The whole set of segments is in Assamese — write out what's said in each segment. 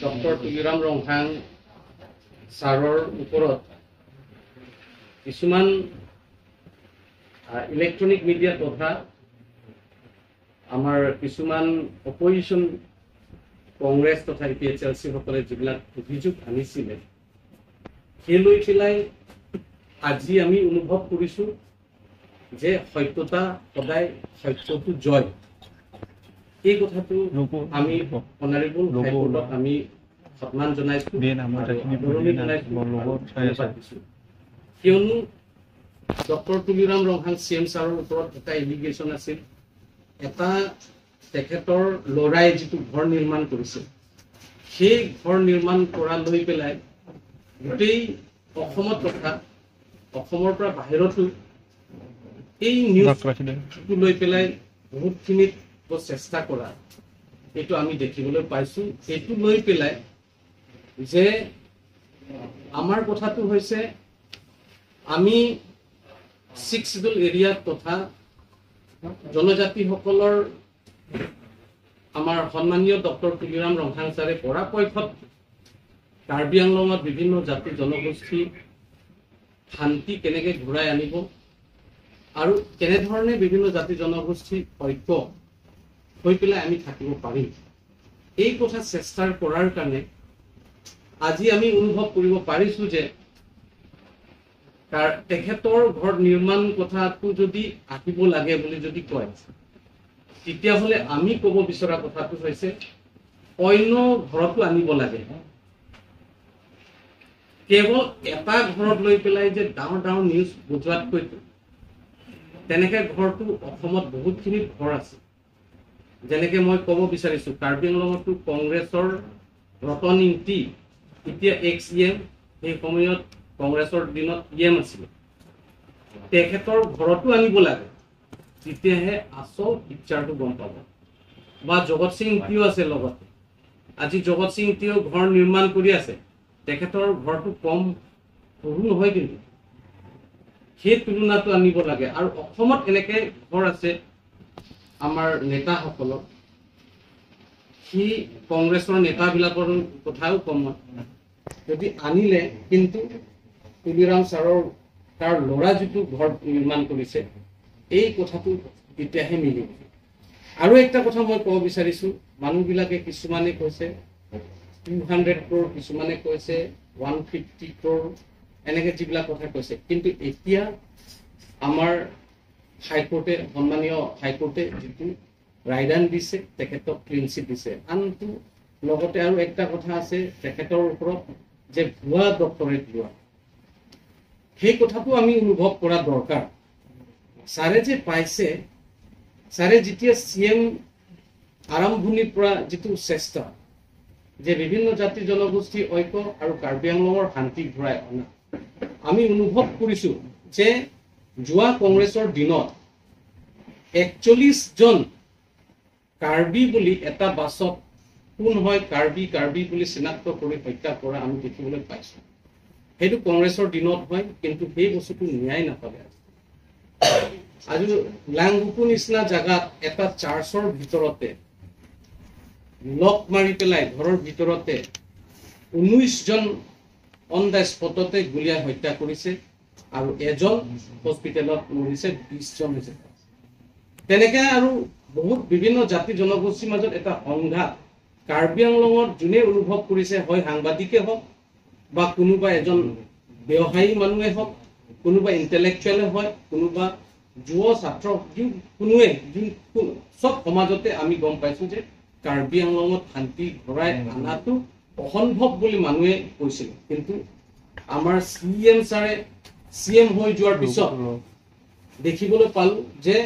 ডক্টৰ তুলিৰাম ৰংহাং ছাৰৰ ওপৰত কিছুমান ইলেক্ট্ৰনিক মিডিয়া তথা আমাৰ কিছুমান অপজিশ্যন কংগ্ৰেছ তথা APHLC সকলে যিবিলাক অভিযোগ আনিছিলে সেই লৈ পেলাই আজি আমি অনুভৱ কৰিছো যে সত্যতা সদায় সত্যটো জয়। এই কথাটো আমি অনাৰেবল হাইকোৰ্টত আমি সন্মান জনাইছো কিয়নো ডক্টৰ তুলিৰাম ৰংহাং CM ছাৰৰ ওপৰত এটা এলিগেশ্যন আছিল এটা তেখেতৰ লৰাই যিটো ঘৰ নিৰ্মাণ কৰিছে সেই ঘৰ নিৰ্মাণ কৰা লৈ পেলাই গোটেই অসমত তথা অসমৰ পৰা বাহিৰতো এই নিউজটো লৈ পেলাই বহুতখিনি চেষ্টা কৰা এইটো আমি দেখিবলৈ পাইছো। এইটো লৈ পেলাই যে আমাৰ কথাটো হৈছে আমি 6 শিডিউল এৰিয়া তথা জনজাতিসকলৰ আমাৰ সন্মানীয় ডক্টৰ তুলিৰাম ৰংহাং ছাৰে পৰাপক্ষত কাৰ্বি আংলঙত বিভিন্ন জাতি জনগোষ্ঠী শান্তি কেনেকৈ ঘূৰাই আনিব আৰু কেনেধৰণে বিভিন্ন জাতি জনগোষ্ঠী ঐক্য হৈ পেলাই আমি থাকিব পাৰিম এই কথা চেষ্টা কৰাৰ কাৰণে আজি আমি অনুভৱ কৰিব পাৰিছো যে তেখেতৰ ঘৰ নিৰ্মাণ কথাটো যদি আহিব লাগে বুলি যদি কয় তেতিয়াহ'লে আমি ক'ব বিচৰা কথাটো হৈছে অন্য ঘৰতো আনিব লাগে। কেৱল এটা ঘৰত লৈ পেলাই যে ডাঙৰ ডাঙৰ নিউজ বুজোৱাতকৈ তেনেকে ঘৰটো অসমত বহুতখিনি ঘৰ আছে। যেনেকে মই ক'ব বিচাৰিছো কাৰ্বি আংলঙতো কংগ্ৰেছৰ ৰতন ইংতি এতিয়া ex-EM সেই সময়ত কংগ্ৰেছৰ দিনত EM আছিল তেখেতৰ ঘৰতো আনিব লাগে তেতিয়াহে আচল পিকচাৰটো গম পাব। বা জগত সিং ইংতিও আছে লগতে আজি জগত সিং ইংতিও ঘৰ নিৰ্মাণ কৰি আছে তেখেতৰ ঘৰটো কম সৰু নহয় কিন্তু সেই তুলনাটো আনিব লাগে। আৰু অসমত এনেকে ঘৰ আছে আমাৰ নেতাসকলৰ সি কংগ্ৰেছৰ নেতাবিলাকৰ কথাও কম যদি আনিলে কিন্তু তুলিৰাম ছাৰৰ তাৰ ল'ৰা যিটো ঘৰ নিৰ্মাণ কৰিছে এই কথাটো তেতিয়াহে মিলিব। আৰু একটা কথা মই ক'ব বিচাৰিছো মানুহবিলাকে কিছুমানে কৈছে 200 crore কিছুমানে কৈছে 150 crore এনেকে যিবিলাক কথা কৈছে কিন্তু এতিয়া আমাৰ হাইকোৰ্টে সন্মানীয় হাইকোৰ্টে যিটো ৰায়দান দিছে তেখেতক ক্লিন চিট দিছে। আনটো লগতে আৰু একটা কথা আছে তেখেতৰ ওপৰত যে ভুৱা ডক্টৰেট লোৱা সেই কথাটো আমি অনুভৱ কৰা দৰকাৰ। ছাৰে যে পাইছে ছাৰে যেতিয়া CM আৰম্ভণিৰ পৰা যিটো চেষ্টা যে বিভিন্ন জাতি জনগোষ্ঠী ঐক্য আৰু কাৰ্বি আংলঙৰ শান্তি ঘূৰাই অনা আমি অনুভৱ কৰিছো যে যোৱা কংগ্ৰেছৰ দিনত 41 জন কাৰ্বি বুলি এটা বাছত কোন হয় কাৰ্বি কাৰ্বি বুলি চিনাক্ত কৰি হত্যা কৰা আমি দেখিবলৈ পাইছো। সেইটো কংগ্ৰেছৰ দিনত হয় কিন্তু সেই বস্তুটো ন্যায় নাপালে। আজি লাংগুকু নিচিনা জাগাত এটা চাৰ্চৰ ভিতৰতে লক মাৰি পেলাই ঘৰৰ ভিতৰতে 19 জন অন দ্য স্পটতে গুলিয়াই হত্যা কৰিছে আৰু এজন হস্পিটেলত মৰিছে 20 জন হৈছে। তেনেকে আৰু বহুত বিভিন্ন জাতি জনগোষ্ঠীৰ মাজত এটা সংঘাত কাৰ্বি আংলঙত যোনে অনুভৱ কৰিছে হয় সাংবাদিকে হওক বা কোনোবা এজন ব্যৱসায়ী মানুহে হওক কোনোবা ইণ্টেলেকচুৱেলে হয় কোনোবা যুৱ ছাত্ৰ কোনোৱে সব সমাজতে আমি গম পাইছো যে কাৰ্বি আংলঙত শান্তি ঘূৰাই অনাটো অসম্ভৱ বুলি মানুহে কৈছিল কিন্তু আমাৰ CM ছাৰে CM হৈ যোৱাৰ পিছত দেখিবলৈ পালো যে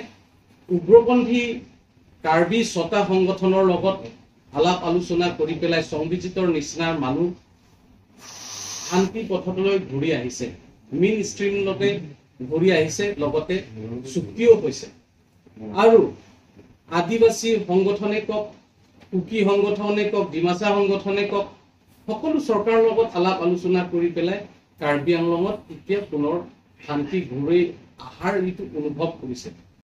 উগ্ৰপন্থী কাৰ্বি 6টা সংগঠনৰ লগত আলাপ আলোচনা কৰি পেলাই সংবিজিতৰ নিচিনাৰ মানুহ শান্তি পথলৈ ঘূৰি আহিছে মেইন ষ্ট্ৰীমলৈকে ঘূৰি আহিছে লগতে চুক্তিও হৈছে। আৰু আদিবাসী সংগঠনে কওক কুকি সংগঠনে কওক ডিমাচা সংগঠনে কওক সকলো চৰকাৰৰ লগত আলাপ আলোচনা কৰি পেলাই কাৰ্বি আংলঙত এতিয়া পুনৰ শান্তি ঘূৰি আহাৰ এইটো অনুভৱ কৰিছে।